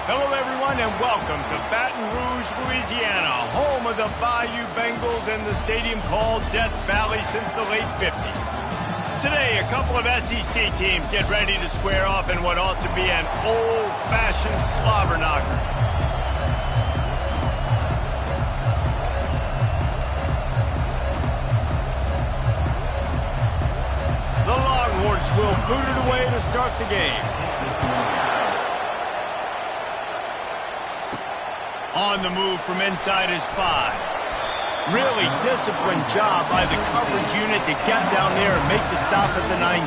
Hello, everyone, and welcome to Baton Rouge, Louisiana, home of the Bayou Bengals and the stadium called Death Valley since the late 50s. Today, a couple of SEC teams get ready to square off in what ought to be an old-fashioned slobber knocker. The Longhorns will boot it away to start the game. On the move from inside his 5. Really disciplined job by the coverage unit to get down there and make the stop at the 19.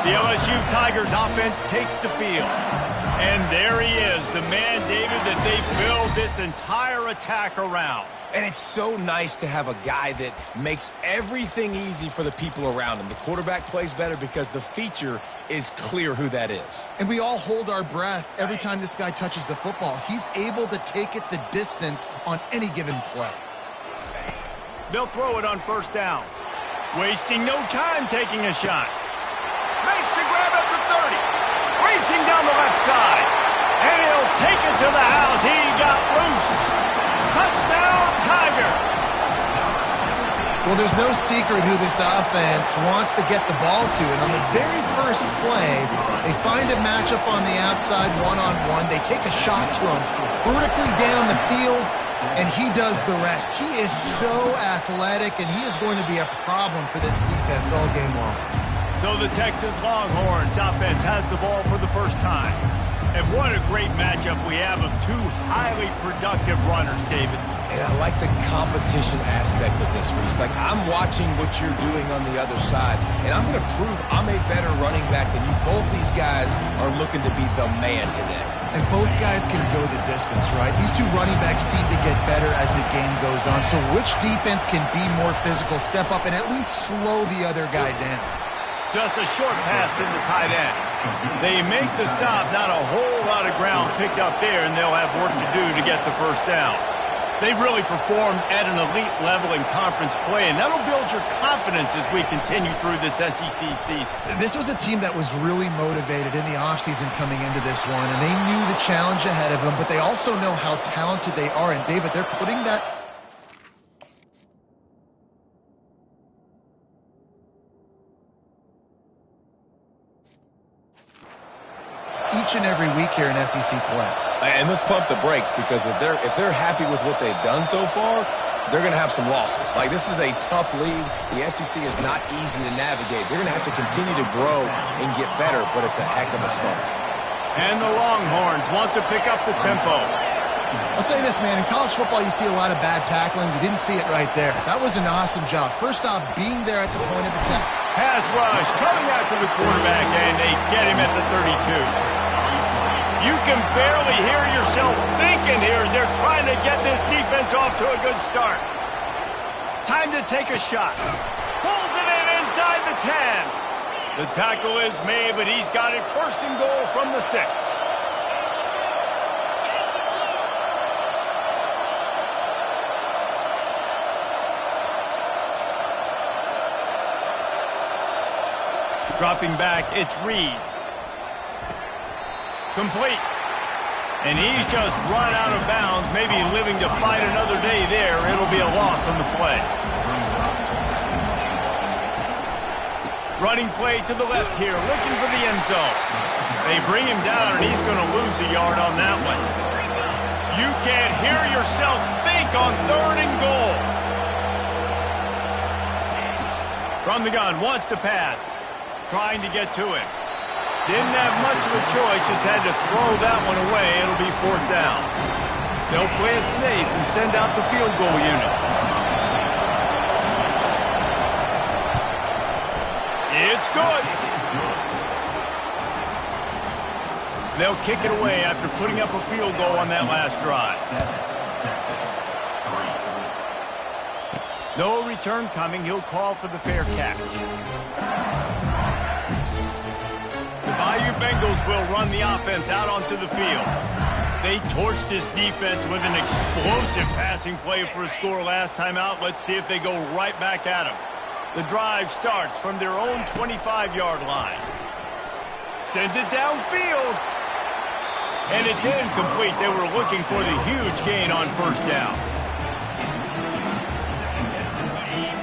The LSU Tigers offense takes the field. And there he is, the man, David, that they build this entire attack around. And it's so nice to have a guy that makes everything easy for the people around him. The quarterback plays better because the feature is clear who that is. And we all hold our breath every time this guy touches the football. He's able to take it the distance on any given play. They'll throw it on first down. Wasting no time taking a shot. Makes the grab at the 30. Racing down the left side. And he'll take it to the house. He got loose. Touchdown, Tigers! Well, there's no secret who this offense wants to get the ball to. And on the very first play, they find a matchup on the outside one-on-one. They take a shot to him vertically down the field, and he does the rest. He is so athletic, and he is going to be a problem for this defense all game long. So the Texas Longhorns offense has the ball for the first time. And what a great matchup we have of two highly productive runners, David. And I like the competition aspect of this, Reese. Like, I'm watching what you're doing on the other side, and I'm going to prove I'm a better running back than you. Both these guys are looking to be the man today. And both guys can go the distance, right? These two running backs seem to get better as the game goes on. So which defense can be more physical, step up, and at least slow the other guy down? Just a short pass to the tight end. They make the stop, not a whole lot of ground picked up there, and they'll have work to do to get the first down. They've really performed at an elite level in conference play, and that'll build your confidence as we continue through this SEC season. This was a team that was really motivated in the offseason coming into this one, and they knew the challenge ahead of them, but they also know how talented they are. And, David, they're putting that each and every week here in SEC play. And let's pump the brakes, because if they're happy with what they've done so far, they're going to have some losses. Like, this is a tough league. The SEC is not easy to navigate. They're going to have to continue to grow and get better, but it's a heck of a start. And the Longhorns want to pick up the tempo. I'll say this, man. In college football, you see a lot of bad tackling. You didn't see it right there. That was an awesome job. First off, being there at the point of attack. Pass rush coming after the quarterback, and they get him at the 32. You can barely hear yourself thinking here as they're trying to get this defense off to a good start. Time to take a shot. Pulls it in inside the 10. The tackle is made, but he's got it first and goal from the 6. Dropping back, it's Reed. Complete. And he's just run out of bounds, maybe living to fight another day there. It'll be a loss on the play. Running play to the left here, looking for the end zone. They bring him down, and he's going to lose a yard on that one. You can't hear yourself think on 3rd and goal. From the gun, wants to pass. Trying to get to him. Didn't have much of a choice, just had to throw that one away. It'll be 4th down. They'll play it safe and send out the field goal unit. It's good. They'll kick it away after putting up a field goal on that last drive. No return coming. He'll call for the fair catch. The Bayou Bengals will run the offense out onto the field. They torched this defense with an explosive passing play for a score last time out. Let's see if they go right back at them. The drive starts from their own 25-yard line. Sends it downfield. And it's incomplete. They were looking for the huge gain on first down.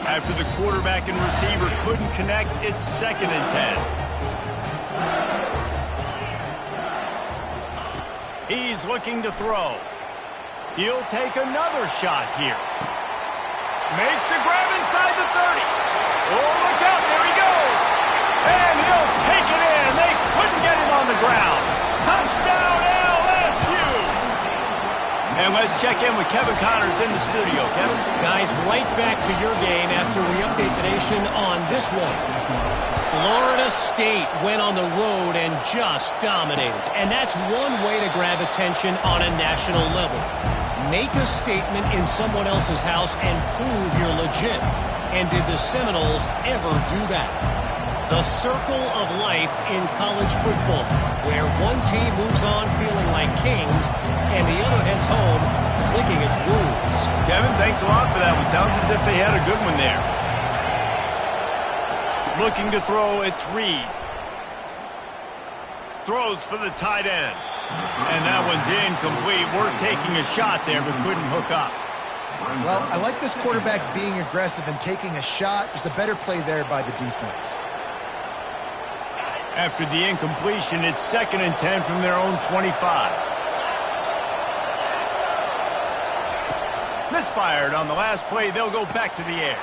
After the quarterback and receiver couldn't connect, it's 2nd and 10. He's looking to throw. He'll take another shot here. Makes the grab inside the 30. Oh, look out. There he goes. And he'll take it in. They couldn't get him on the ground. Touchdown, LSU. And let's check in with Kevin Connors in the studio. Kevin? Guys, right back to your game after we update the nation on this one. Florida State went on the road and just dominated. And that's one way to grab attention on a national level. Make a statement in someone else's house and prove you're legit. And did the Seminoles ever do that? The circle of life in college football, where one team moves on feeling like kings and the other heads home licking its wounds. Kevin, thanks a lot for that one. Sounds as if they had a good one there. Looking to throw, it's Reed. Throws for the tight end. And that one's incomplete. We're taking a shot there, but couldn't hook up. Well, I like this quarterback being aggressive and taking a shot. There's a better play there by the defense. After the incompletion, it's 2nd and 10 from their own 25. Misfired on the last play. They'll go back to the air.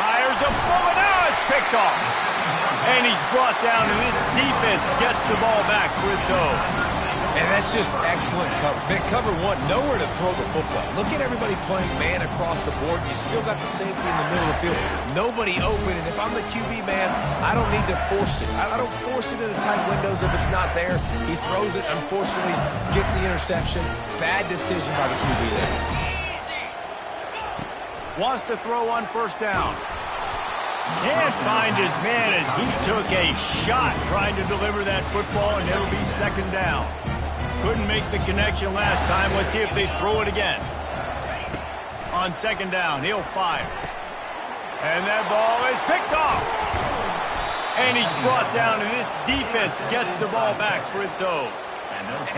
Fires a bullet. Now it's picked off. And he's brought down, and this defense gets the ball back for its own. And that's just excellent coverage. Man, cover one, nowhere to throw the football. Look at everybody playing man across the board. You still got the safety in the middle of the field. Nobody open, and if I'm the QB, man, I don't need to force it. I don't force it into tight windows if it's not there. He throws it, unfortunately, gets the interception. Bad decision by the QB there. Wants to throw on first down. Can't find his man as he took a shot trying to deliver that football, and it'll be 2nd down. Couldn't make the connection last time. Let's see if they throw it again. On 2nd down, he'll fire. And that ball is picked off. And he's brought down, and this defense gets the ball back for its own.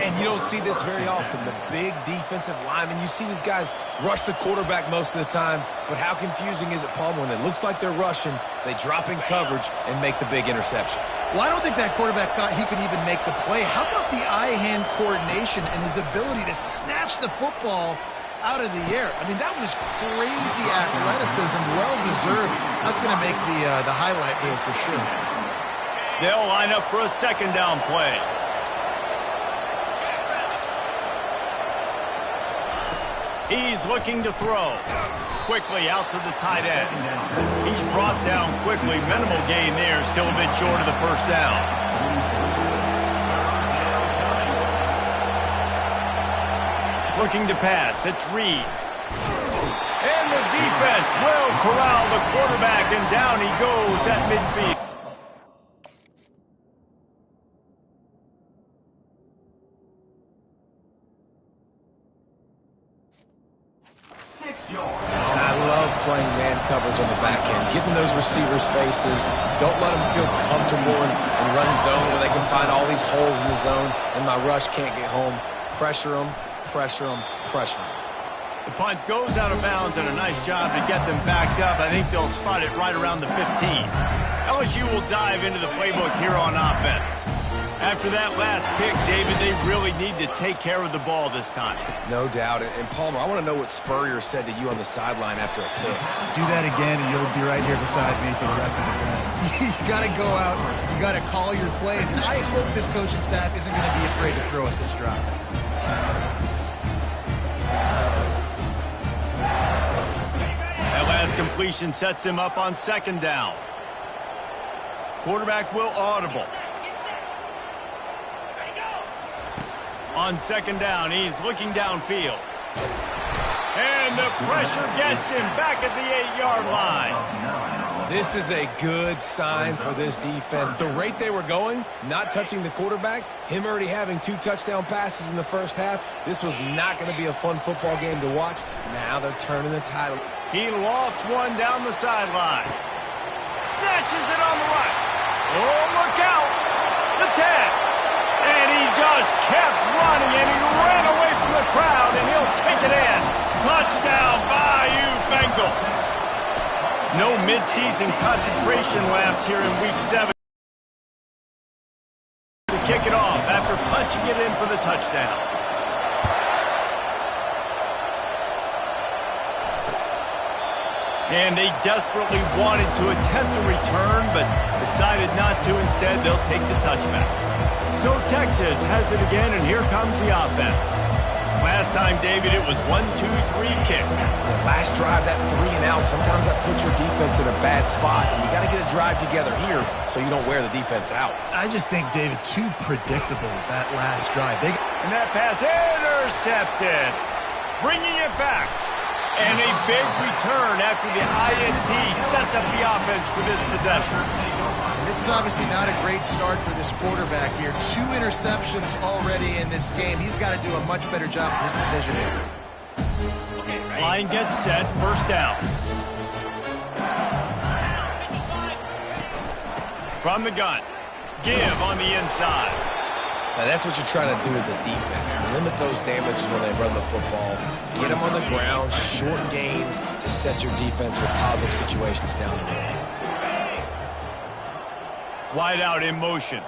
And you don't see this very often. The big defensive linemen, you see these guys rush the quarterback most of the time, but how confusing is it, Paul, when it looks like they're rushing, they drop in coverage and make the big interception? Well, I don't think that quarterback thought he could even make the play. How about the eye-hand coordination and his ability to snatch the football out of the air? I mean, that was crazy athleticism, well-deserved. That's going to make the highlight reel for sure. They'll line up for a 2nd down play. He's looking to throw. Quickly out to the tight end. He's brought down quickly. Minimal gain there. Still a bit short of the first down. Looking to pass. It's Reed. And the defense will corral the quarterback, and down he goes at midfield. And I love playing man coverage on the back end, getting those receivers' faces. Don't let them feel comfortable and run zone where they can find all these holes in the zone, and my rush can't get home. Pressure them, pressure them, pressure them. The punt goes out of bounds, and a nice job to get them backed up. I think they'll spot it right around the 15. LSU will dive into the playbook here on offense. After that last pick, David, they really need to take care of the ball this time. No doubt. And Palmer, I want to know what Spurrier said to you on the sideline after a pick. Do that again, and you'll be right here beside me for the rest of the game. You got to go out. You got to call your plays. And I hope this coaching staff isn't going to be afraid to throw at this drive. That last completion sets him up on 2nd down. Quarterback will audible. On 2nd down, he's looking downfield. And the pressure gets him back at the 8-yard line. This is a good sign for this defense. The rate they were going, not touching the quarterback, him already having 2 touchdown passes in the first half, this was not going to be a fun football game to watch. Now they're turning the tide. He lofts one down the sideline. Snatches it on the right. Oh, look out. The 10. And he just kept running, and he ran away from the crowd, and he'll take it in. Touchdown, Bayou Bengals. No midseason concentration laps here in Week 7 to kick it off after punching it in for the touchdown. And they desperately wanted to attempt a return, but decided not to. Instead, they'll take the touchback. So Texas has it again, and here comes the offense. Last time, David, it was 1-2-3 kick. The last drive, that 3 and out, sometimes that puts your defense in a bad spot, and you got to get a drive together here so you don't wear the defense out. I just think, David, too predictable, that last drive. And that pass intercepted. Bringing it back. And a big return after the INT sets up the offense for this possession. This is obviously not a great start for this quarterback here. 2 interceptions already in this game. He's got to do a much better job with his decision making. Line gets set, first down. From the gun. Give on the inside. Now, that's what you're trying to do as a defense. Limit those damages when they run the football. Get them on the ground, short gains to set your defense for positive situations down the road. Wide out in motion.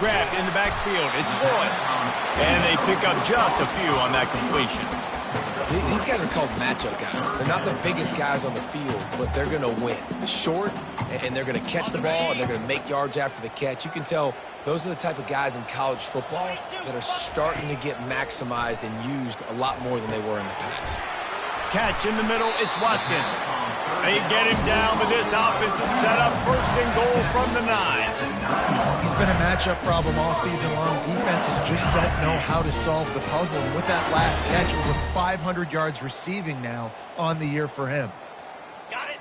Grabbed in the backfield. It's Lloyd. And they pick up just a few on that completion. These guys are called matchup guys. They're not the biggest guys on the field, but they're going to win. Short, and they're going to catch the ball, and they're going to make yards after the catch. You can tell those are the type of guys in college football that are starting to get maximized and used a lot more than they were in the past. Catch in the middle, it's Watkins. They get him down, but this offense is set up first and goal from the 9. He's been a matchup problem all season long. Defenses just don't know how to solve the puzzle. And with that last catch, over 500 yards receiving now on the year for him.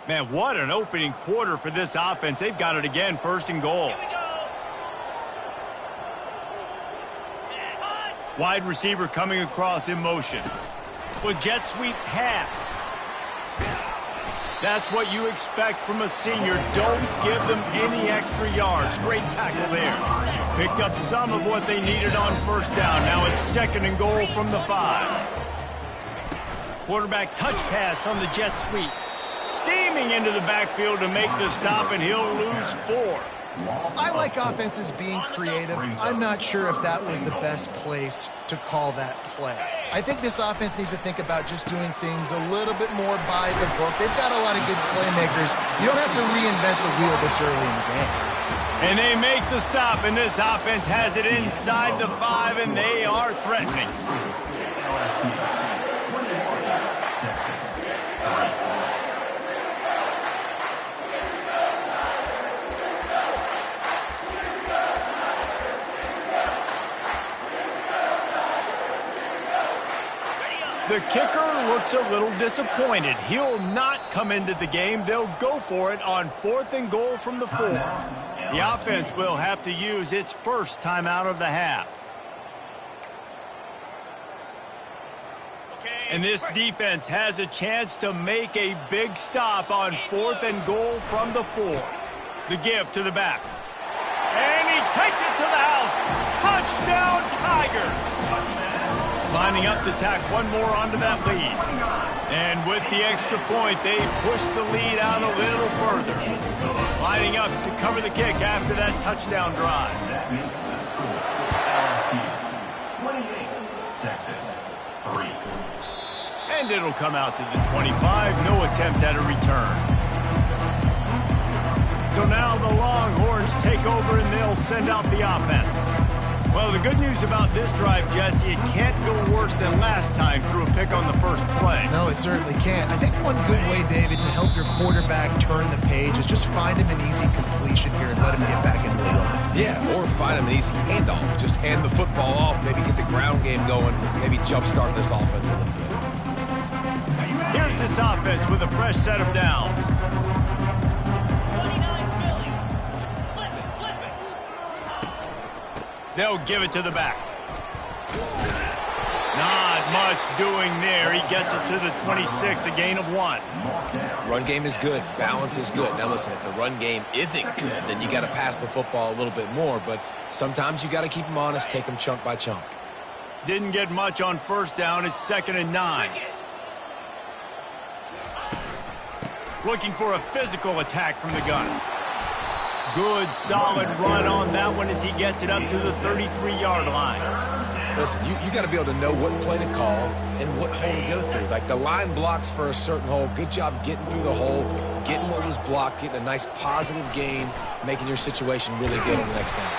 Man, what an opening quarter for this offense. They've got it again, first and goal. Wide receiver coming across in motion. With jet sweep pass. That's what you expect from a senior. Don't give them any extra yards. Great tackle there. Picked up some of what they needed on first down. Now it's second and goal from the 5. Quarterback touch pass on the jet sweep. Steaming into the backfield to make the stop, and he'll lose 4. I like offenses being creative. I'm not sure if that was the best place to call that play. I think this offense needs to think about just doing things a little bit more by the book. They've got a lot of good playmakers. You don't have to reinvent the wheel this early in the game. And they make the stop, and this offense has it inside the 5, and they are threatening. The kicker looks a little disappointed. He'll not come into the game. They'll go for it on 4th and goal from the 4. The offense will have to use its first timeout of the half. And this defense has a chance to make a big stop on 4th and goal from the 4. The give to the back. And he takes it to the house. Touchdown, Tigers! Lining up to tack one more onto that lead. And with the extra point, they push the lead out a little further. Lining up to cover the kick after that touchdown drive. That makes the score LSU 28, Texas 3. And it'll come out to the 25. No attempt at a return. So now the Longhorns take over and they'll send out the offense. Well, the good news about this drive, Jesse, it can't go worse than last time through a pick on the first play. No, it certainly can't. I think one good way, David, to help your quarterback turn the page is just find him an easy completion here and let him get back into the run. Yeah, or find him an easy handoff. Just hand the football off, maybe get the ground game going, maybe jumpstart this offense a little bit. Here's this offense with a fresh set of downs. They'll give it to the back. Not much doing there. He gets it to the 26, a gain of 1. Run game is good. Balance is good. Now, listen, if the run game isn't good, then you got to pass the football a little bit more. But sometimes you got to keep them honest, take them chunk by chunk. Didn't get much on first down. It's 2nd and 9. Looking for a physical attack from the gun. Good, solid run on that one as he gets it up to the 33-yard line. Listen, you got to be able to know what play to call and what hole to go through. Like, the line blocks for a certain hole. Good job getting through the hole, getting what was blocked, getting a nice positive gain, making your situation really good on the next down.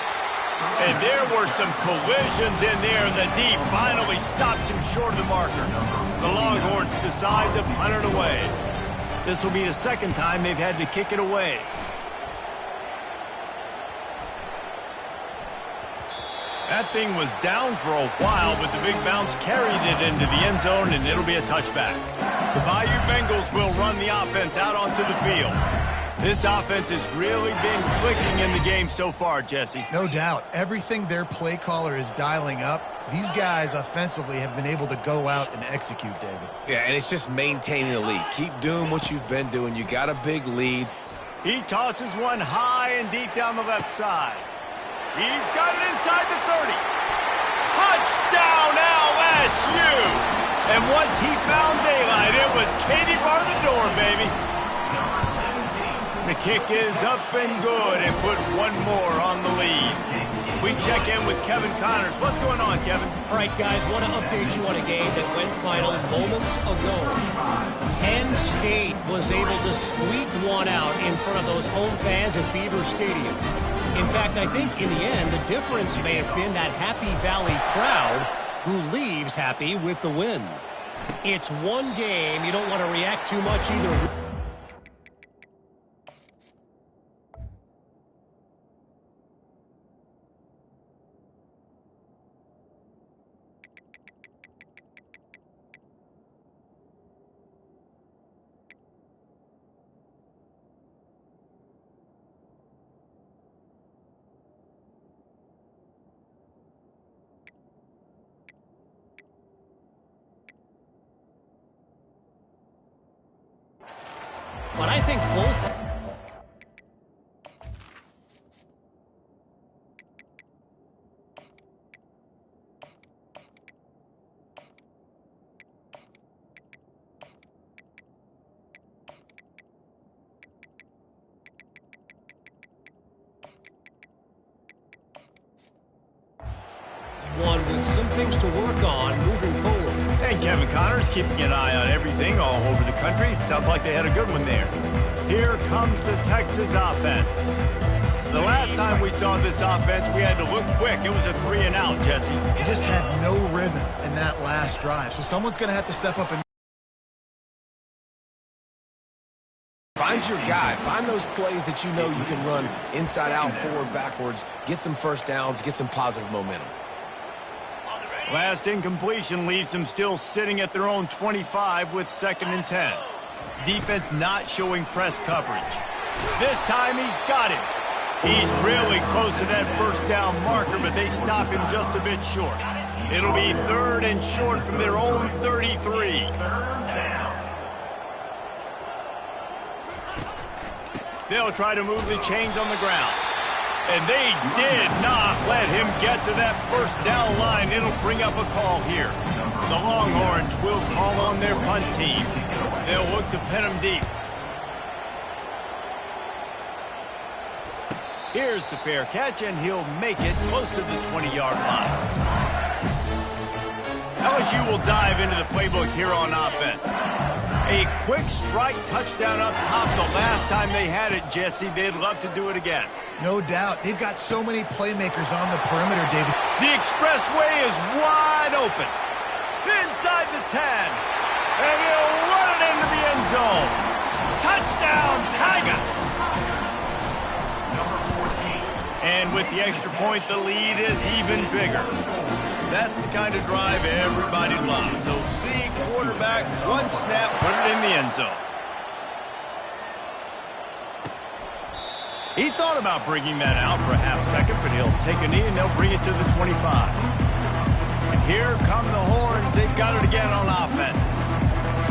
And there were some collisions in there, and the D finally stops him short of the marker. The Longhorns decide to punt it away. This will be the second time they've had to kick it away. That thing was down for a while, but the big bounce carried it into the end zone, and it'll be a touchback. The Bayou Bengals will run the offense out onto the field. This offense has really been clicking in the game so far, Jesse. No doubt. Everything their play caller is dialing up, these guys offensively have been able to go out and execute, David. Yeah, and it's just maintaining the lead. Keep doing what you've been doing. You got a big lead. He tosses one high and deep down the left side. He's got it inside the 30. Touchdown, LSU! And once he found daylight, it was Katie bar the door, baby. The kick is up and good and put one more on the lead. We check in with Kevin Connors. What's going on, Kevin? All right, guys, want to update you on a game that went final moments ago. Penn State was able to squeak one out in front of those home fans at Beaver Stadium. In fact, I think in the end, the difference may have been that Happy Valley crowd who leaves happy with the win. It's one game. You don't want to react too much either. But I think both... one with some things to work on moving forward. And Kevin Connors keeping an eye on everything all over the country. Sounds like they had a good one there. Here comes the Texas offense. The last time we saw this offense, we had to look quick. It was a 3-and-out, Jesse. They just had no rhythm in that last drive, so someone's going to have to step up and Find your guy. Find those plays that you know you can run inside out, forward, backwards, get some first downs, get some positive momentum. Last incompletion leaves them still sitting at their own 25 with 2nd and 10. Defense not showing press coverage. This time he's got him. He's really close to that first down marker, but they stop him just a bit short. It'll be 3rd and short from their own 33. They'll try to move the chains on the ground. And they did not let him get to that first down line. It'll bring up a call here. The Longhorns will call on their punt team. They'll look to pin him deep. Here's the fair catch, and he'll make it close to the 20-yard line. LSU will dive into the playbook here on offense. A quick strike touchdown up top the last time they had it, Jesse. They'd love to do it again. no doubt. They've got so many playmakers on the perimeter, David. The expressway is wide open. Inside the 10. And he'll run it into the end zone. Touchdown, Tigers. And with the extra point, the lead is even bigger. That's the kind of drive everybody loves. So see quarterback, one snap, put it in the end zone. He thought about bringing that out for a half second, but he'll take a knee and they'll bring it to the 25. And here come the horns. They've got it again on offense.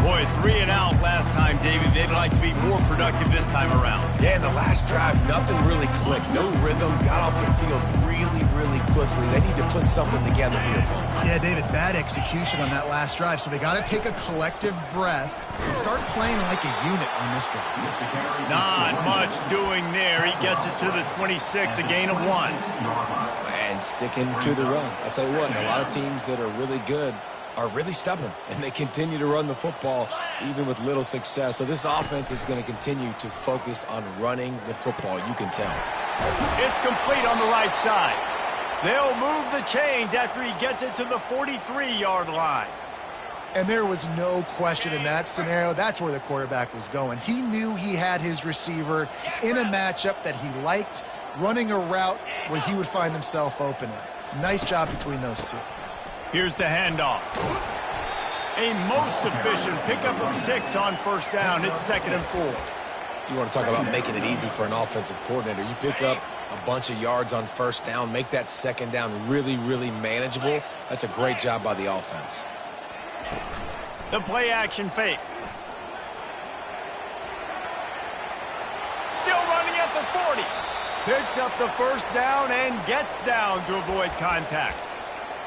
Boy, 3 and out last time, David. They'd like to be more productive this time around. Yeah, in the last drive, nothing really clicked. No rhythm. Got off the field really, really quickly. They need to put something together here. Yeah, David, bad execution on that last drive. So they got to take a collective breath and start playing like a unit on this drive. Not much doing there. He gets it to the 26, a gain of 1. And sticking to the run. I'll tell you what, a lot of teams that are really good are really stubborn, and they continue to run the football even with little success. So this offense is going to continue to focus on running the football, you can tell. It's complete on the right side. They'll move the chains after he gets it to the 43-yard line. And there was no question in that scenario. That's where the quarterback was going. He knew he had his receiver in a matchup that he liked, running a route where he would find himself open. Nice job between those two. Here's the handoff. A most efficient pickup of 6 on first down. It's 2nd and 4. You want to talk about making it easy for an offensive coordinator. You pick up a bunch of yards on first down, make that second down really, really manageable. That's a great job by the offense. The play action fake. Still running at the 40. Picks up the first down and gets down to avoid contact.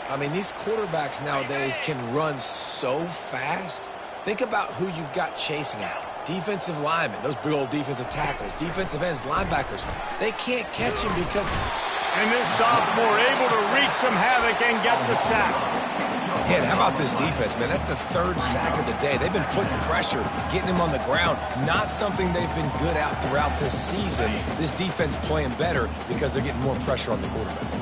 I mean, these quarterbacks nowadays can run so fast. Think about who you've got chasing them. Defensive linemen, those big old defensive tackles, defensive ends, linebackers. They can't catch him because... And this sophomore able to wreak some havoc and get the sack. Yeah, and how about this defense, man? That's the 3rd sack of the day. They've been putting pressure, getting him on the ground. Not something they've been good at throughout this season. This defense playing better because they're getting more pressure on the quarterback.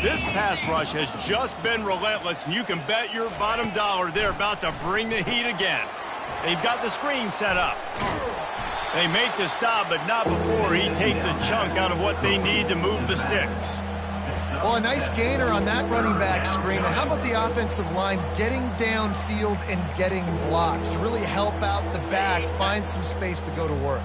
This pass rush has just been relentless, and you can bet your bottom dollar they're about to bring the heat again. They've got the screen set up. They make the stop, but not before he takes a chunk out of what they need to move the sticks. Well, a nice gainer on that running back screen. How about the offensive line getting downfield and getting blocks to really help out the back, find some space to go to work?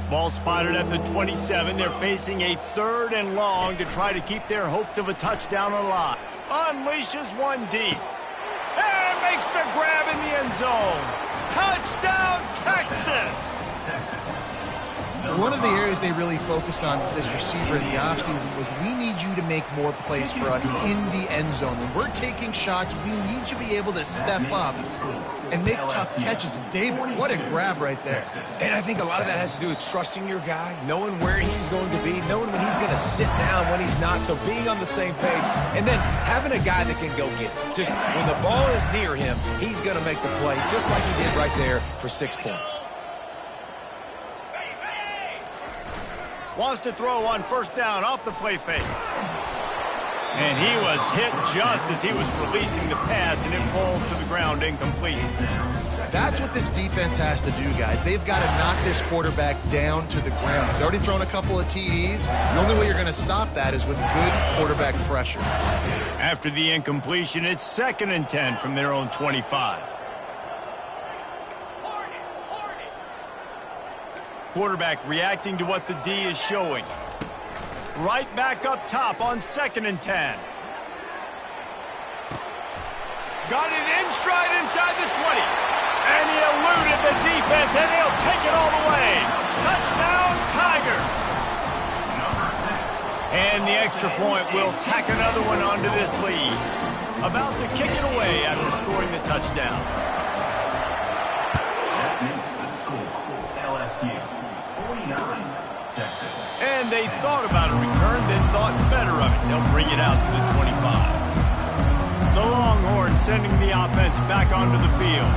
Ball spotted at the 27. They're facing a 3rd and long to try to keep their hopes of a touchdown alive. Unleashes one deep. And makes the grab in the end zone. Touchdown, Texas! One of the areas they really focused on with this receiver in the offseason was we need you to make more plays for us in the end zone. When we're taking shots, we need you to be able to step up and make tough catches. And David, what a grab right there. And I think a lot of that has to do with trusting your guy, knowing where he's going to be, knowing when he's going to sit down, when he's not, so being on the same page, and then having a guy that can go get it. Just when the ball is near him, he's going to make the play, just like he did right there for 6 points. Wants to throw on first down off the play fake. And he was hit just as he was releasing the pass, and it falls to the ground incomplete. That's what this defense has to do, guys. They've got to knock this quarterback down to the ground. He's already thrown a couple of TDs. The only way you're going to stop that is with good quarterback pressure. After the incompletion, it's 2nd and 10 from their own 25. Quarterback reacting to what the D is showing. Right back up top on 2nd and 10. Got it in stride inside the 20. And he eluded the defense, and he'll take it all the way. Touchdown, Tigers. And the extra point will tack another one onto this lead. About to kick it away after scoring the touchdown. That makes the score LSU 49, Texas. And they thought about a return, then thought better of it. They'll bring it out to the 25. The long Longhorns sending the offense back onto the field.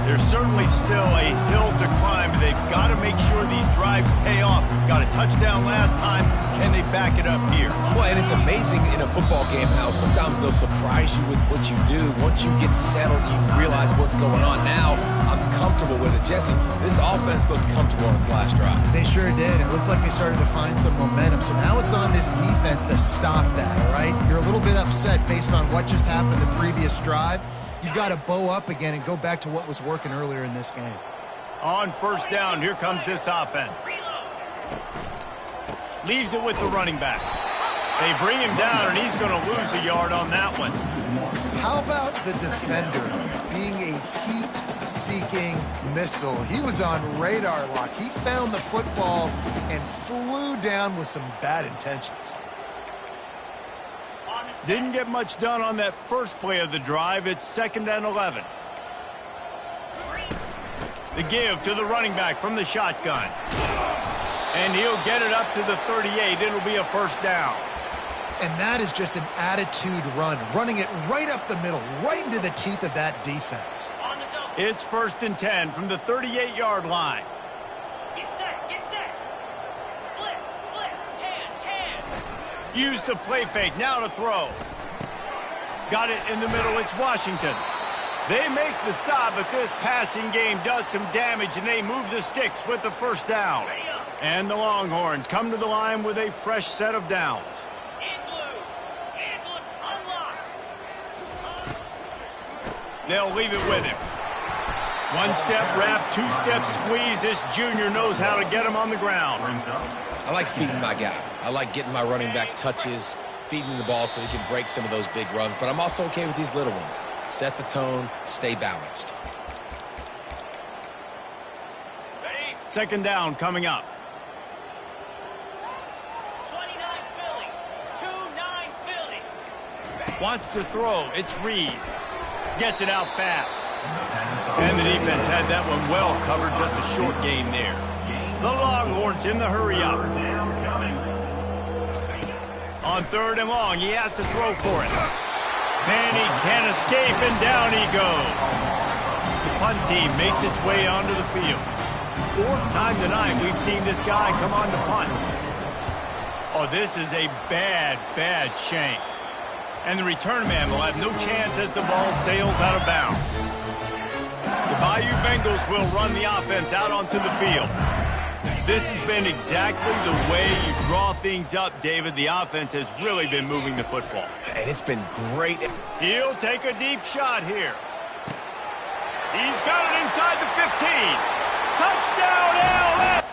There's certainly still a hill to climb, but they've got to make sure these drives pay off. Got a touchdown last time. Can they back it up here? Well, and it's amazing in a football game how sometimes they'll surprise you with what you do. Once you get settled, you realize what's going on. Now, I'm comfortable with it. Jesse, this offense looked comfortable on its last drive. They sure did. It looked like they started to find some momentum. So now it's on this defense to stop that, all right? You're a little bit upset based on what just happened the previous drive. You've got to bow up again and go back to what was working earlier in this game. On first down, here comes this offense. Leaves it with the running back. They bring him down, and he's going to lose a yard on that one. How about the defender being a heat-seeking missile? He was on radar lock. He found the football and flew down with some bad intentions. Didn't get much done on that first play of the drive. It's 2nd and 11. The give to the running back from the shotgun. And he'll get it up to the 38. It'll be a first down. And that is just an attitude run, running it right up the middle, right into the teeth of that defense. It's 1st and 10 from the 38-yard line. Get set. Flip, can. Use the play fake, now to throw. Got it in the middle, it's Washington. They make the stop, but this passing game does some damage, and they move the sticks with the first down. And the Longhorns come to the line with a fresh set of downs. They'll leave it with him. One-step wrap, two-step squeeze. This junior knows how to get him on the ground. I like feeding my guy. I like getting my running back touches, feeding him the ball so he can break some of those big runs. But I'm also okay with these little ones. Set the tone, stay balanced. Ready? 2nd down coming up. 29 Philly. 2-9 Philly. Wants to throw. It's Reed. Gets it out fast. And the defense had that one well covered. Just a short gain there. The Longhorns in the hurry up. On 3rd and long, he has to throw for it. And he can't escape, and down he goes. The punt team makes its way onto the field. 4th time tonight we've seen this guy come on to punt. Oh, this is a bad shank. And the return man will have no chance as the ball sails out of bounds. The Bayou Bengals will run the offense out onto the field. This has been exactly the way you draw things up, David. The offense has really been moving the football. And it's been great. He'll take a deep shot here. He's got it inside the 15. Touchdown, LA!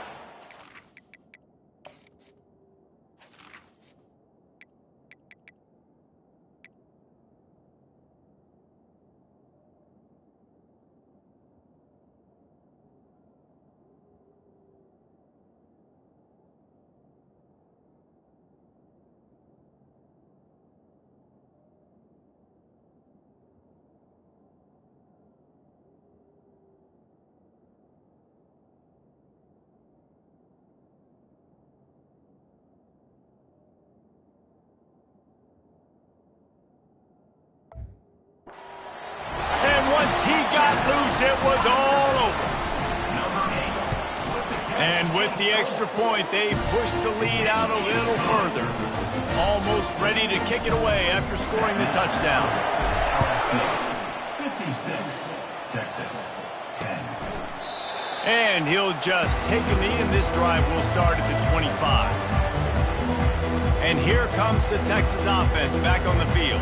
It was all over. And with the extra point, they pushed the lead out a little further. Almost ready to kick it away after scoring the touchdown. 56, Texas, 10. And he'll just take a knee, and this drive will start at the 25. And here comes the Texas offense back on the field.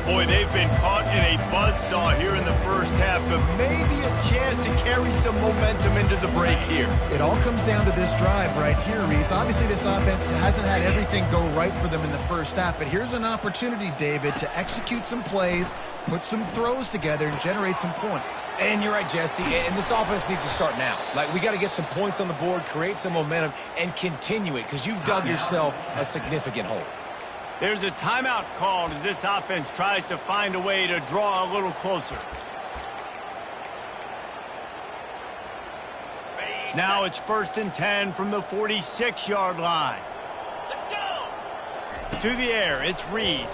Boy, they've been caught in a buzzsaw here in the first half, but maybe a chance to carry some momentum into the break here. It all comes down to this drive right here, Reese. Obviously, this offense hasn't had everything go right for them in the first half, but here's an opportunity, David, to execute some plays, put some throws together, and generate some points. And you're right, Jesse, and this offense needs to start now. Like, we got to get some points on the board, create some momentum, and continue it, because you've dug yourself a significant hole. There's a timeout called as this offense tries to find a way to draw a little closer. Now it's 1st and 10 from the 46-yard line. Let's go. To the air, it's Reed.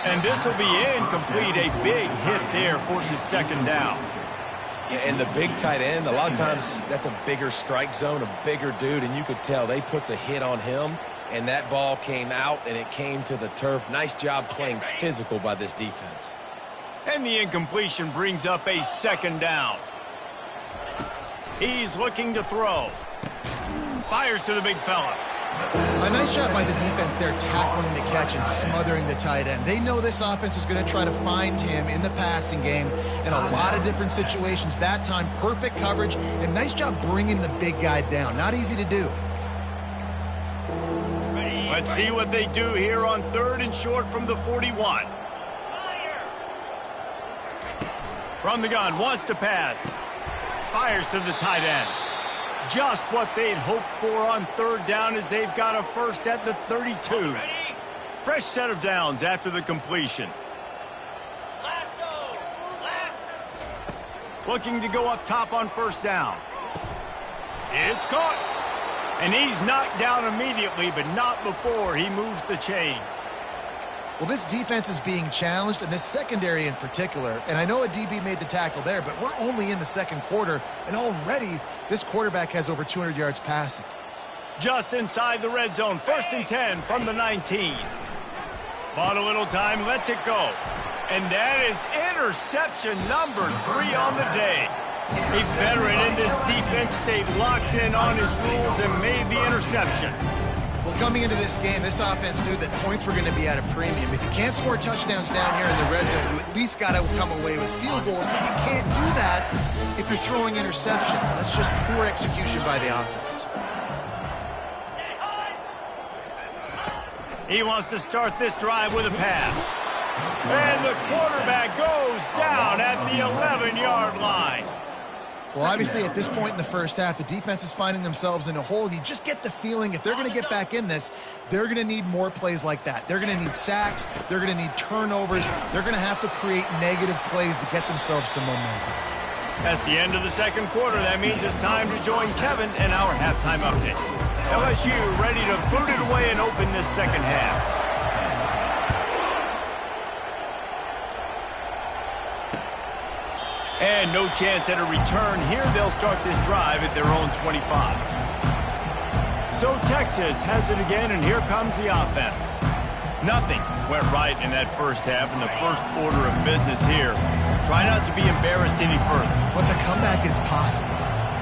And this will be incomplete. A big hit there forces second down. Yeah, and the big tight end, a lot of times that's a bigger strike zone, a bigger dude, and you could tell they put the hit on him, and that ball came out, and it came to the turf. Nice job playing physical by this defense. And the incompletion brings up a second down. He's looking to throw. Fires to the big fella. A nice job by the defense there, tackling the catch and smothering the tight end. They know this offense is going to try to find him in the passing game in a lot of different situations. That time, perfect coverage, and nice job bringing the big guy down. Not easy to do. Let's see what they do here on 3rd and short from the 41. From the gun, wants to pass. Fires to the tight end. Just what they'd hoped for on 3rd down as they've got a first at the 32. Fresh set of downs after the completion. Lasso! Looking to go up top on 1st down. It's caught. And he's knocked down immediately, but not before he moves the chains. Well, this defense is being challenged, and this secondary in particular. And I know a DB made the tackle there, but we're only in the 2nd quarter, and already this quarterback has over 200 yards passing. Just inside the red zone, 1st and 10 from the 19. Bought a little time, lets it go. And that is interception number 3 on the day. A veteran in this defense stayed locked in on his rules and made the interception. Well, coming into this game, this offense knew that points were going to be at a premium. If you can't score touchdowns down here in the red zone, you at least got to come away with field goals, but you can't do that if you're throwing interceptions. That's just poor execution by the offense. He wants to start this drive with a pass. And the quarterback goes down at the 11-yard line. Well, obviously, at this point in the first half, the defense is finding themselves in a hole. You just get the feeling if they're going to get back in this, they're going to need more plays like that. They're going to need sacks. They're going to need turnovers. They're going to have to create negative plays to get themselves some momentum. That's the end of the 2nd quarter. That means it's time to join Kevin and our halftime update. LSU ready to boot it away and open this 2nd half. And no chance at a return here. They'll start this drive at their own 25. So Texas has it again, and here comes the offense. Nothing went right in that first half, and the first order of business here. Try not to be embarrassed any further. But the comeback is possible.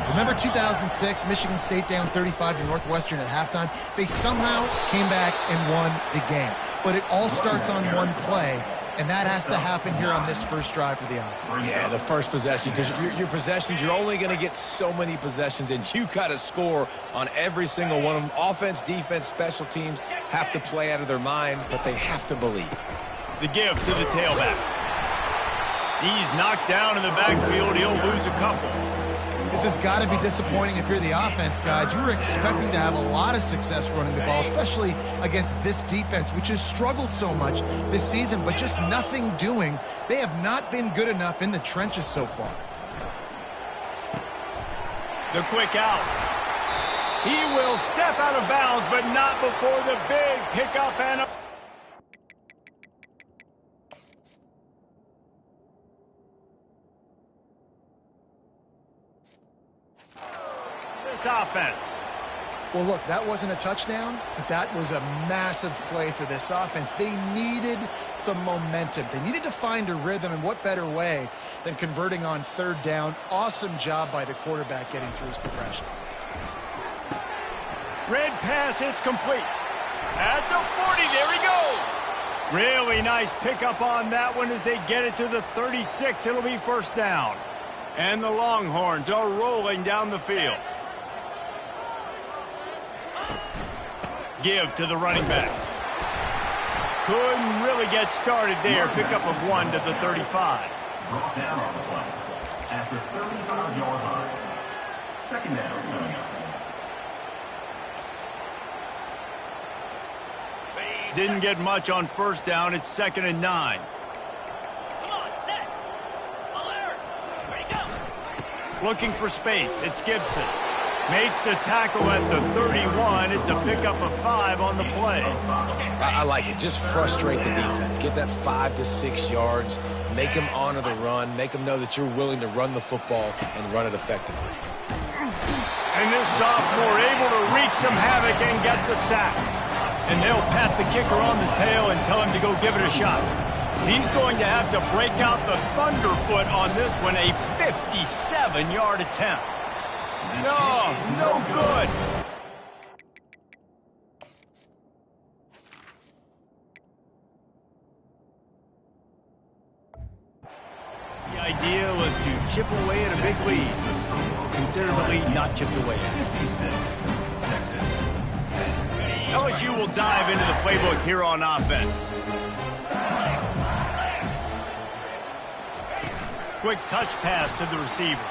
Remember 2006, Michigan State down 35 to Northwestern at halftime? They somehow came back and won the game. But it all starts on one play. And that has to happen here on this first drive for the offense. Yeah, the first possession, because your possessions, you're only going to get so many possessions, and you got to score on every single one of them. Offense, defense, special teams have to play out of their mind, but they have to believe. The give to the tailback. He's knocked down in the backfield. He'll lose a couple. This has got to be disappointing if you're the offense, guys. You were expecting to have a lot of success running the ball, especially against this defense, which has struggled so much this season, but just nothing doing. They have not been good enough in the trenches so far. The quick out. He will step out of bounds, but not before the big pickup and a... offense. Well, look, that wasn't a touchdown, but that was a massive play for this offense. They needed some momentum. They needed to find a rhythm, and what better way than converting on 3rd down. Awesome job by the quarterback getting through his progression. Red pass, it's complete. At the 40, there he goes. Really nice pickup on that one as they get it to the 36. It'll be 1st down. And the Longhorns are rolling down the field. Give to the running back. Couldn't really get started there. Pickup of 1 to the 35. Brought down on the play. At the 35-yard line. 2nd down coming up. Didn't get much on 1st down. It's 2nd and 9. Come on, set. Alert. Ready, go. Looking for space. It's Gibson. Makes the tackle at the 31. It's a pickup of 5 on the play. I like it. Just frustrate the defense. Get that 5 to 6 yards. Make them honor the run. Make them know that you're willing to run the football and run it effectively. And this sophomore able to wreak some havoc and get the sack. And they'll pat the kicker on the tail and tell him to go give it a shot. He's going to have to break out the thunderfoot on this one, a 57-yard attempt. No good. The idea was to chip away at a big lead. Consider the lead not chipped away at. LSU will dive into the playbook here on offense. Quick touch pass to the receiver.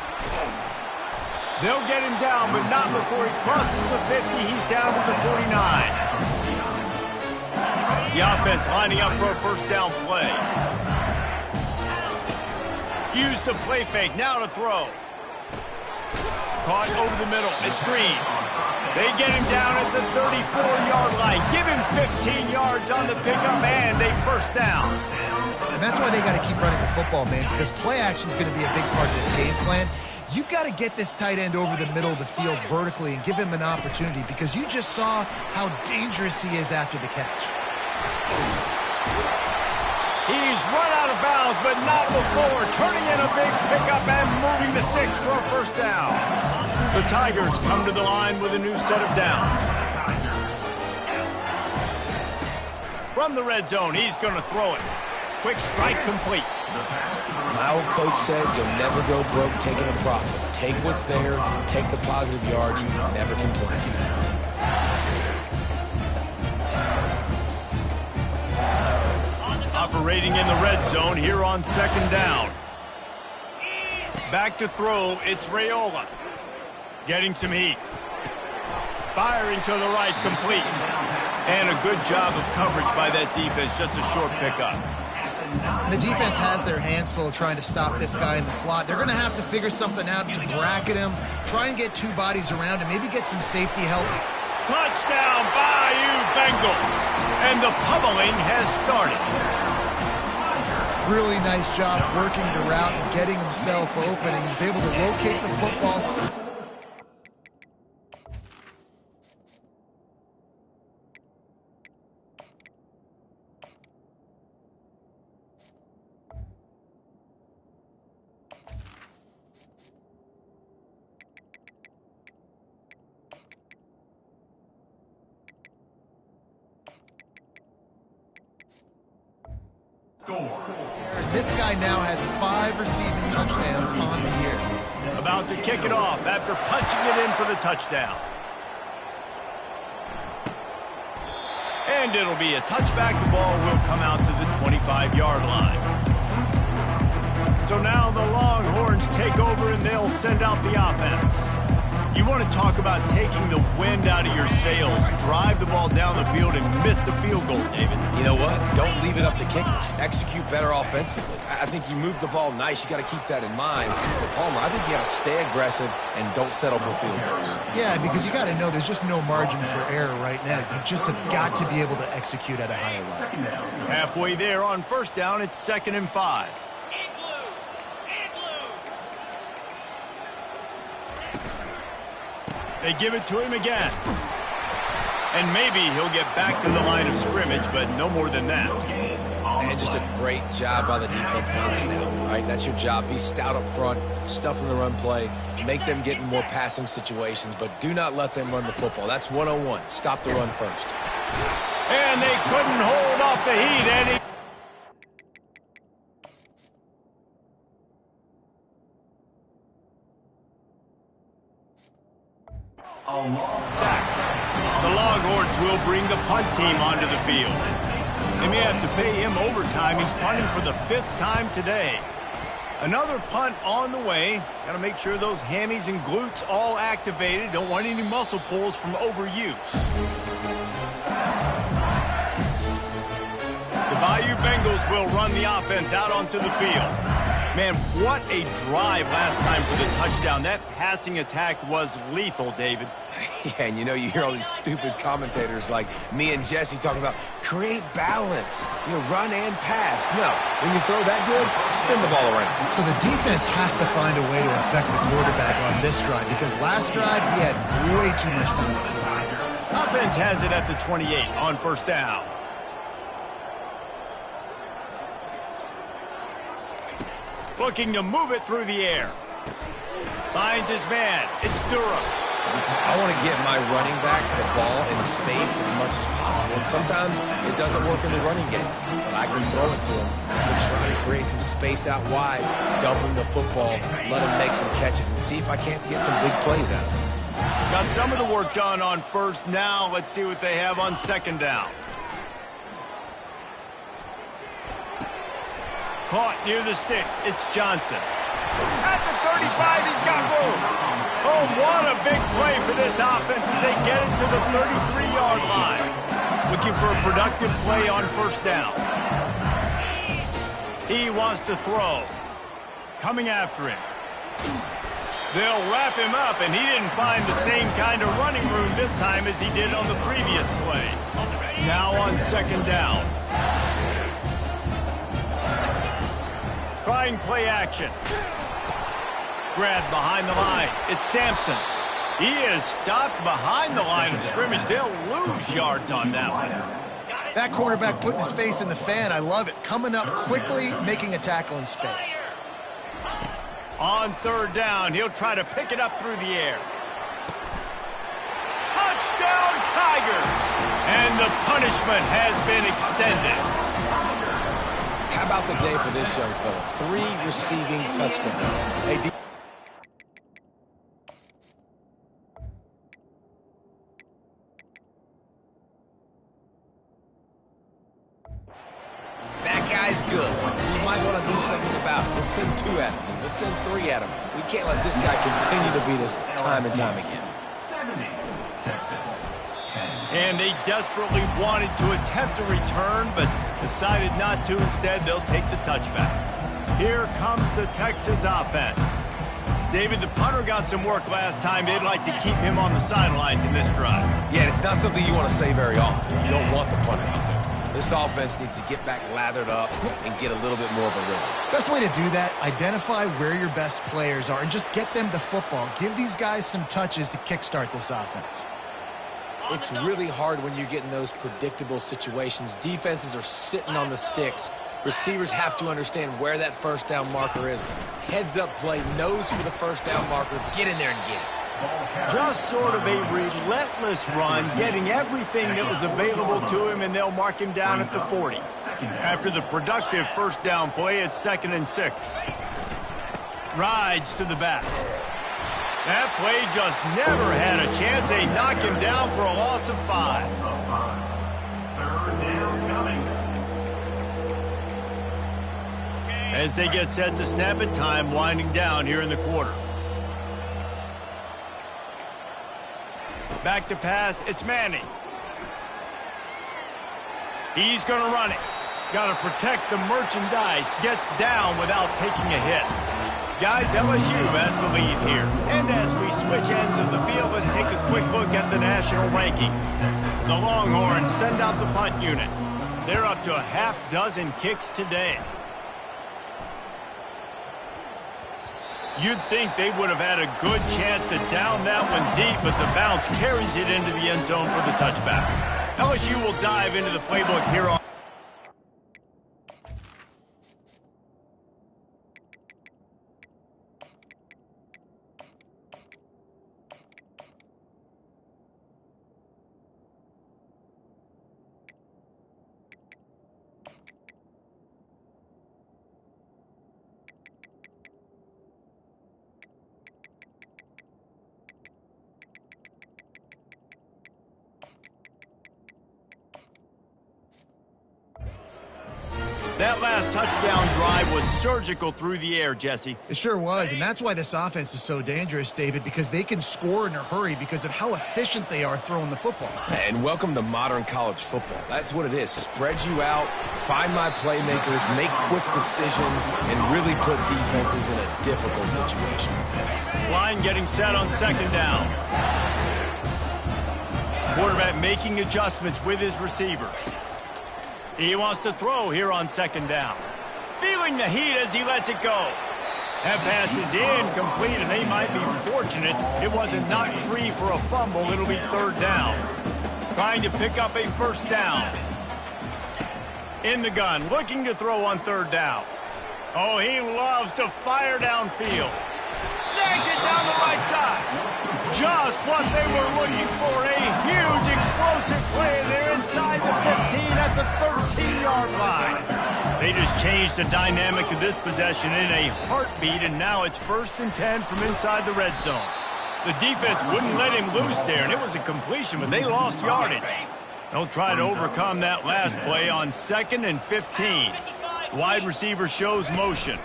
They'll get him down, but not before he crosses the 50. He's down to the 49. The offense lining up for a first down play. Use the play fake, now to throw. Caught over the middle, it's Green. They get him down at the 34-yard line. Give him 15 yards on the pickup and a first down. And that's why they got to keep running the football, man, because play action is going to be a big part of this game plan. You've got to get this tight end over the middle of the field vertically and give him an opportunity, because you just saw how dangerous he is after the catch. He's run out of bounds, but not before. Turning in a big pickup and moving the sticks for a first down. The Tigers come to the line with a new set of downs. From the red zone, he's going to throw it. Quick strike complete. My old coach said you'll never go broke taking a profit. Take what's there, take the positive yards, and never complain. Operating in the red zone here on second down. Back to throw, it's Raiola. Getting some heat. Firing to the right, complete. And a good job of coverage by that defense, just a short pickup. The defense has their hands full trying to stop this guy in the slot. They're going to have to figure something out to bracket him, try and get 2 bodies around him, maybe get some safety help. Touchdown, Bayou Bengals. And the pummeling has started. Really nice job working the route and getting himself open, and he was able to locate the football. This guy now has 5 receiving touchdowns on the year. About to kick it off after punching it in for the touchdown. And it'll be a touchback. The ball will come out to the 25-yard line. So now the Longhorns take over and they'll send out the offense. You want to talk about taking the wind out of your sails. Drive the ball down the field and miss the field goal, David. You know what? Don't leave it up to kickers. Execute better offensively. I think you move the ball nice. You got to keep that in mind. But Palmer, I think you got to stay aggressive and don't settle for field goals. Yeah, because you got to know there's just no margin for error right now. You just have got to be able to execute at a higher level. Halfway there on first down, it's 2nd and 5. They give it to him again. And maybe he'll get back to the line of scrimmage, but no more than that. And just a great job by the defense being stout, right? That's your job. Be stout up front, stuff in the run play, make them get in more passing situations, but do not let them run the football. That's 101. Stop the run first. And they couldn't hold off the heat, Eddie. Sack. The Longhorns will bring the punt team onto the field. They may have to pay him overtime. He's punting for the 5th time today. Another punt on the way. Got to make sure those hammies and glutes all activated. Don't want any muscle pulls from overuse. The Bayou Bengals will run the offense out onto the field. Man, what a drive last time for the touchdown. That passing attack was lethal, David. Yeah, and you know, you hear all these stupid commentators like me and Jesse talking about create balance, you know, run and pass. No, when you throw that good, spin the ball around. So the defense has to find a way to affect the quarterback on this drive because last drive he had way too much time. Offense has it at the 28 on first down. Looking to move it through the air. Finds his man. It's Durham. I want to get my running backs the ball in space as much as possible, and sometimes it doesn't work in the running game, but I can throw it to them and try to create some space out wide, dump him the football, let him make some catches, and see if I can't get some big plays out of him. Got some of the work done on first. Now let's see what they have on second down. Caught near the sticks. It's Johnson. At the 35, he's got room. Oh, what a big play for this offense as they get it to the 33-yard line. Looking for a productive play on first down. He wants to throw. Coming after him. They'll wrap him up, and he didn't find the same kind of running room this time as he did on the previous play. Now on second down. Trying play action. Grabbed behind the line. It's Sampson. He is stopped behind the line of scrimmage. They'll lose yards on that one. That quarterback putting his face in the fan, I love it. Coming up quickly, making a tackle in space. On third down, he'll try to pick it up through the air. Touchdown, Tigers! And the punishment has been extended. How about the day for this young fella? 3 receiving touchdowns. Hey, that guy's good. You might want to do something about it. Let's send 2 at him. Let's send 3 at him. We can't let this guy continue to beat us time and time again. 70, Texas, 10. And they desperately wanted to attempt a return, but decided not to. Instead, they'll take the touchback. Here comes the Texas offense. David, the punter got some work last time. They'd like to keep him on the sidelines in this drive. Yeah, it's not something you want to say very often. You don't want the punter out there. This offense needs to get back lathered up and get a little bit more of a rhythm. Best way to do that, identify where your best players are and just get them the football. Give these guys some touches to kickstart this offense. It's really hard when you get in those predictable situations. Defenses are sitting on the sticks. Receivers have to understand where that first down marker is. Heads up play, nose for the first down marker. Get in there and get it. Just sort of a relentless run, getting everything that was available to him, and they'll mark him down at the 40. After the productive first down play, it's 2nd and 6. Rides to the back. That play just never had a chance. They knock him down for a loss of 5. Third down coming. As they get set to snap it, time winding down here in the quarter. Back to pass, it's Manning. He's going to run it. Got to protect the merchandise. Gets down without taking a hit. Guys, LSU has the lead here. And as we switch ends of the field, let's take a quick look at the national rankings. The Longhorns send out the punt unit. They're up to a half-dozen kicks today. You'd think they would have had a good chance to down that one deep, but the bounce carries it into the end zone for the touchback. LSU will dive into the playbook here on last touchdown drive was surgical through the air, Jesse. It sure was, and that's why this offense is so dangerous, David, because they can score in a hurry because of how efficient they are throwing the football. And welcome to modern college football. That's what it is. Spread you out, find my playmakers, make quick decisions, and really put defenses in a difficult situation. Line getting set on second down. Quarterback making adjustments with his receivers. He wants to throw here on second down. Feeling the heat as he lets it go. That pass is incomplete, and they might be fortunate it wasn't knocked free for a fumble. It'll be third down. Trying to pick up a first down. In the gun, looking to throw on third down. Oh, he loves to fire downfield. Snags it down the right side. Just what they were looking for. A huge explosive play. They're inside the 15 at the 13-yard line. They just changed the dynamic of this possession in a heartbeat, and now it's 1st and 10 from inside the red zone. The defense wouldn't let him loose there, and it was a completion, but they lost yardage. They'll try to overcome that last play on 2nd and 15. Wide receiver shows motion.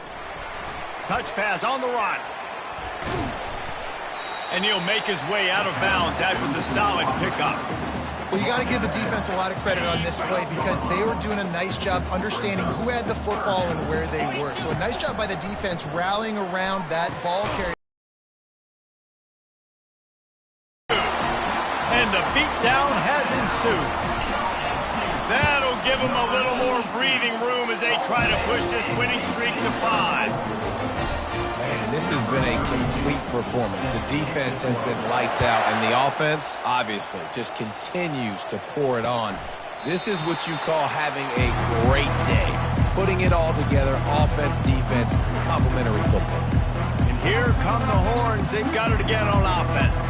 Touch pass on the run. And he'll make his way out of bounds after the solid pickup. Well, you got to give the defense a lot of credit on this play because they were doing a nice job understanding who had the football and where they were. So a nice job by the defense rallying around that ball carrier. And the beatdown has ensued. That'll give them a little more breathing room as they try to push this winning streak to 5. Man, this has been a complete performance. The defense has been lights out, and the offense, obviously, just continues to pour it on. This is what you call having a great day. Putting it all together, offense, defense, complementary football. And here come the horns. They've got it again on offense.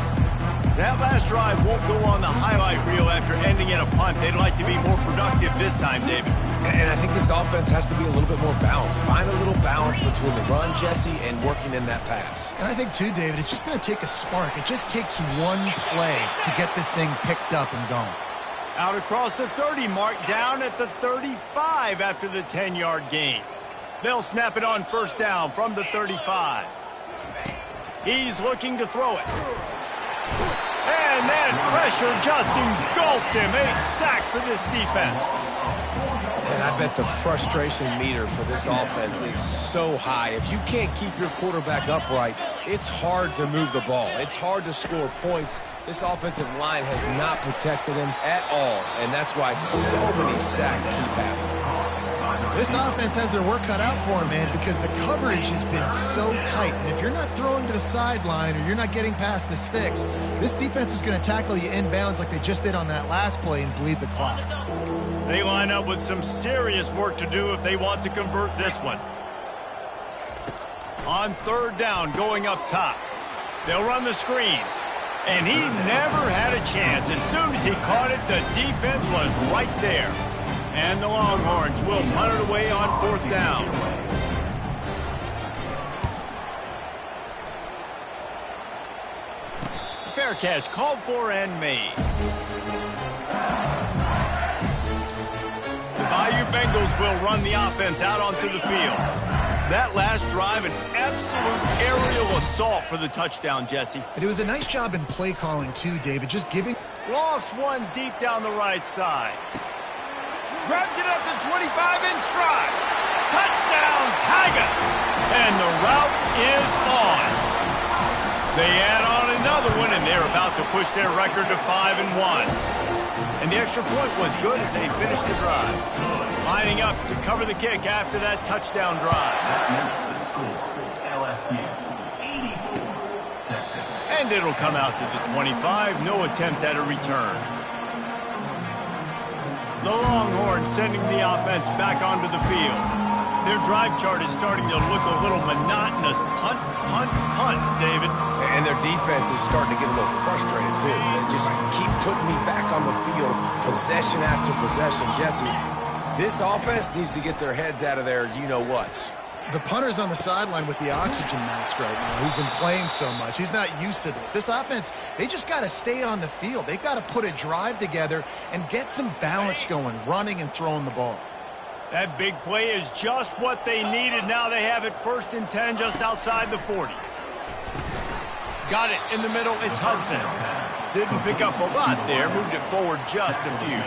That last drive won't go on the highlight reel after ending in a punt. They'd like to be more productive this time, David. And I think this offense has to be a little bit more balanced. Find a little balance between the run, Jesse, and working in that pass. And I think, too, David, it's just going to take a spark. It just takes one play to get this thing picked up and going. Out across the 30 mark, down at the 35 after the 10-yard gain. They'll snap it on first down from the 35. He's looking to throw it. And then pressure just engulfed him. A sack for this defense. And I bet the frustration meter for this offense is so high. If you can't keep your quarterback upright, it's hard to move the ball. It's hard to score points. This offensive line has not protected him at all, and that's why so many sacks keep happening. This offense has their work cut out for them, man, because the coverage has been so tight. And if you're not throwing to the sideline or you're not getting past the sticks, this defense is going to tackle you inbounds like they just did on that last play and bleed the clock. They line up with some serious work to do if they want to convert this one. On third down, going up top. They'll run the screen. And he never had a chance. As soon as he caught it, the defense was right there. And the Longhorns will punt it away on fourth down. Fair catch called for and made. The Bayou Bengals will run the offense out onto the field. That last drive, an absolute aerial assault for the touchdown, Jesse. And it was a nice job in play calling, too, David, just giving... Lost one deep down the right side. Grabs it up to 25 in stride. Touchdown, Tigers! And the route is on. They add on another one, and they're about to push their record to 5-1. And the extra point was good as they finished the drive. Lining up to cover the kick after that touchdown drive. That makes the score LSU 84, Texas. And it'll come out to the 25. No attempt at a return. The Longhorns sending the offense back onto the field. Their drive chart is starting to look a little monotonous. Punt, punt, punt, David. And their defense is starting to get a little frustrated, too. They just keep putting me back on the field, possession after possession. Jesse, this offense needs to get their heads out of their you-know-whats. The punter's on the sideline with the oxygen mask right now. He's been playing so much. He's not used to this. This offense, they just got to stay on the field. They've got to put a drive together and get some balance going, running and throwing the ball. That big play is just what they needed. Now they have it 1st and 10 just outside the 40. Got it in the middle. It's Hudson. Didn't pick up a lot there. Moved it forward just a few.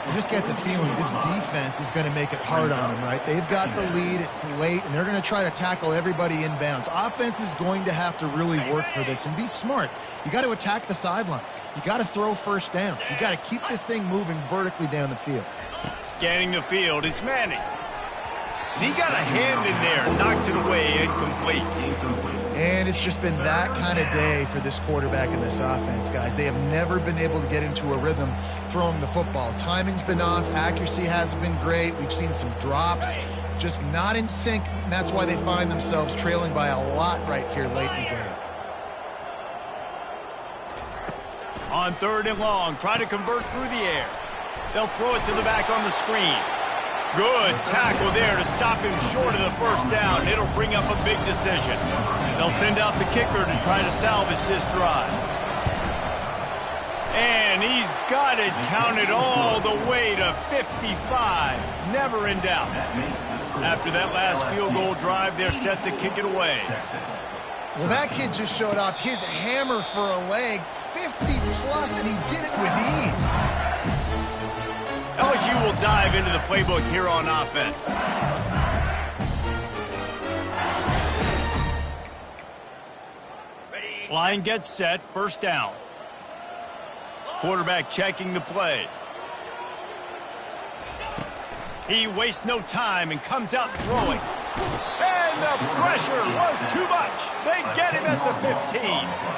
You just get the feeling this defense is going to make it hard on them, right? They've got the lead. It's late, and they're going to try to tackle everybody inbounds. Offense is going to have to really work for this and be smart. You got to attack the sidelines. You got to throw first downs. You got to keep this thing moving vertically down the field. Scanning the field, it's Manning. And he got a hand in there, knocks it away, incomplete. And it's just been that kind of day for this quarterback and this offense, guys. They have never been able to get into a rhythm throwing the football. Timing's been off. Accuracy hasn't been great. We've seen some drops, just not in sync, and that's why they find themselves trailing by a lot right here late in the game. On 3rd and long, try to convert through the air. They'll throw it to the back on the screen. Good tackle there to stop him short of the 1st down. It'll bring up a big decision. They'll send out the kicker to try to salvage this drive. And he's got it counted all the way to 55. Never in doubt. After that last field goal drive, they're set to kick it away. Well, that kid just showed off his hammer for a leg, 50-plus, and he did it with ease. LSU will dive into the playbook here on offense. Line gets set, 1st down. Quarterback checking the play. He wastes no time and comes out throwing. And the pressure was too much. They get him at the 15.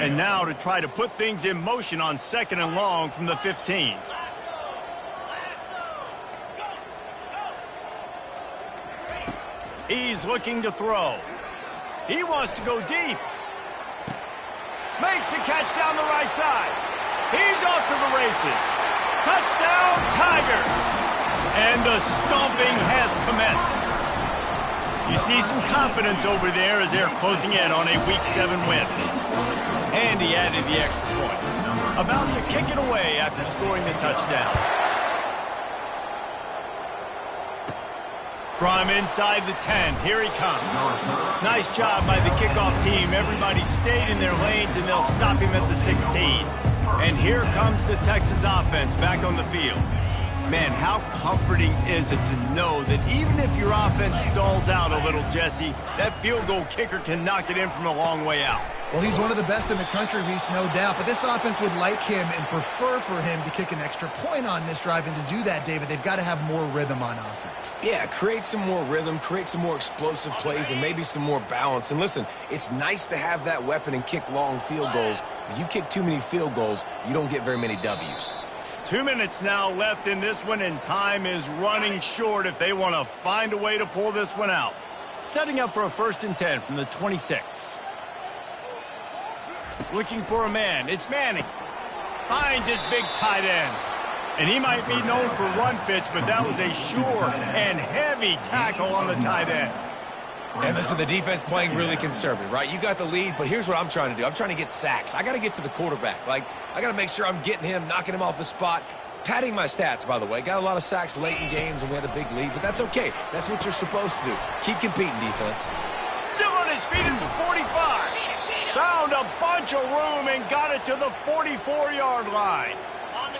And now to try to put things in motion on 2nd and long from the 15. He's looking to throw. He wants to go deep. Makes the catch down the right side. He's off to the races. Touchdown, Tigers! And the stomping has commenced. You see some confidence over there as they're closing in on a Week 7 win. And he added the extra point. About to kick it away after scoring the touchdown. From inside the 10, here he comes. Nice job by the kickoff team. Everybody stayed in their lanes, and they'll stop him at the 16. And here comes the Texas offense back on the field. Man, how comforting is it to know that even if your offense stalls out a little, Jesse, that field goal kicker can knock it in from a long way out. Well, he's one of the best in the country, Reese, no doubt. But this offense would like him and prefer for him to kick an extra point on this drive. And to do that, David, they've got to have more rhythm on offense. Yeah, create some more rhythm, create some more explosive plays, and maybe some more balance. And listen, it's nice to have that weapon and kick long field goals. If you kick too many field goals, you don't get very many W's. 2 minutes now left in this one, and time is running short if they want to find a way to pull this one out. Setting up for a 1st and 10 from the 26. Looking for a man. It's Manning. Finds his big tight end. And he might be known for run fits, but that was a sure and heavy tackle on the tight end. And listen, the defense playing really conservative, right? You got the lead, but here's what I'm trying to do. I'm trying to get sacks. I got to get to the quarterback. Like, I got to make sure I'm getting him, knocking him off the spot. Padding my stats, by the way. Got a lot of sacks late in games, and we had a big lead, but that's okay. That's what you're supposed to do. Keep competing, defense. Still on his feet at the 45. Found a bunch of room and got it to the 44-yard line.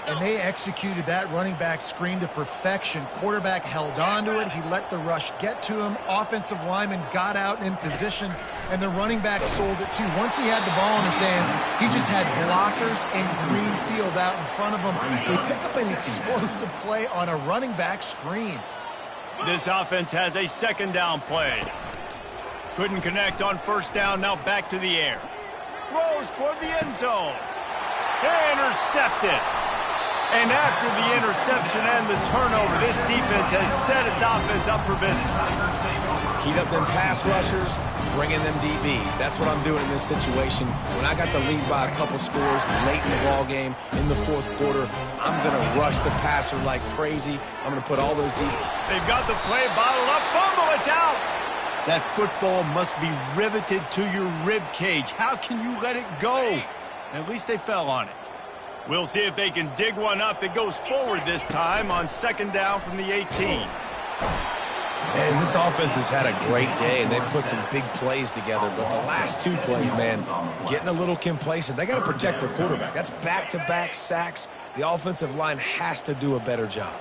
And they executed that running back screen to perfection. Quarterback held on to it. He let the rush get to him. Offensive lineman got out in position, and the running back sold it too. Once he had the ball in his hands, he just had blockers and green field out in front of him. They pick up an explosive play on a running back screen. This offense has a 2nd down play. Couldn't connect on 1st down, now back to the air. Throws toward the end zone. Intercepted. And after the interception and the turnover, this defense has set its offense up for business. Heat up them pass rushers, bring in them DBs. That's what I'm doing in this situation. When I got the lead by a couple scores late in the ball game, in the 4th quarter, I'm going to rush the passer like crazy. I'm going to put all those They've got the play bottled up. Fumble, it's out. That football must be riveted to your rib cage. How can you let it go? At least they fell on it. We'll see if they can dig one up that goes forward this time on second down from the 18. And this offense has had a great day, and they've put some big plays together. But the last two plays, man, getting a little complacent. They got to protect their quarterback. That's back-to-back sacks. The offensive line has to do a better job.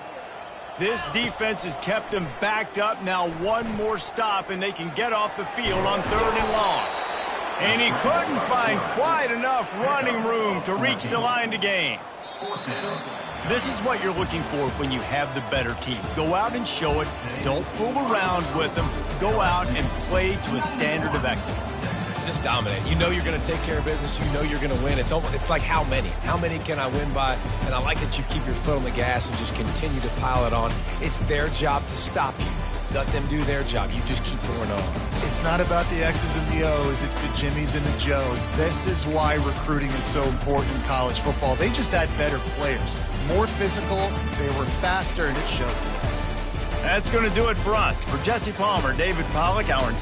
This defense has kept them backed up. Now one more stop, and they can get off the field on 3rd and long. And he couldn't find quite enough running room to reach the line to gain. This is what you're looking for when you have the better team. Go out and show it. Don't fool around with them. Go out and play to a standard of excellence. Just dominate. You know you're going to take care of business. You know you're going to win. It's like how many? How many can I win by? And I like that you keep your foot on the gas and just continue to pile it on. It's their job to stop you. Let them do their job. You just keep going on. It's not about the X's and the O's. It's the Jimmies and the Joes. This is why recruiting is so important in college football. They just had better players. More physical, they were faster, and it showed. That's going to do it for us. For Jesse Palmer, David Pollack, our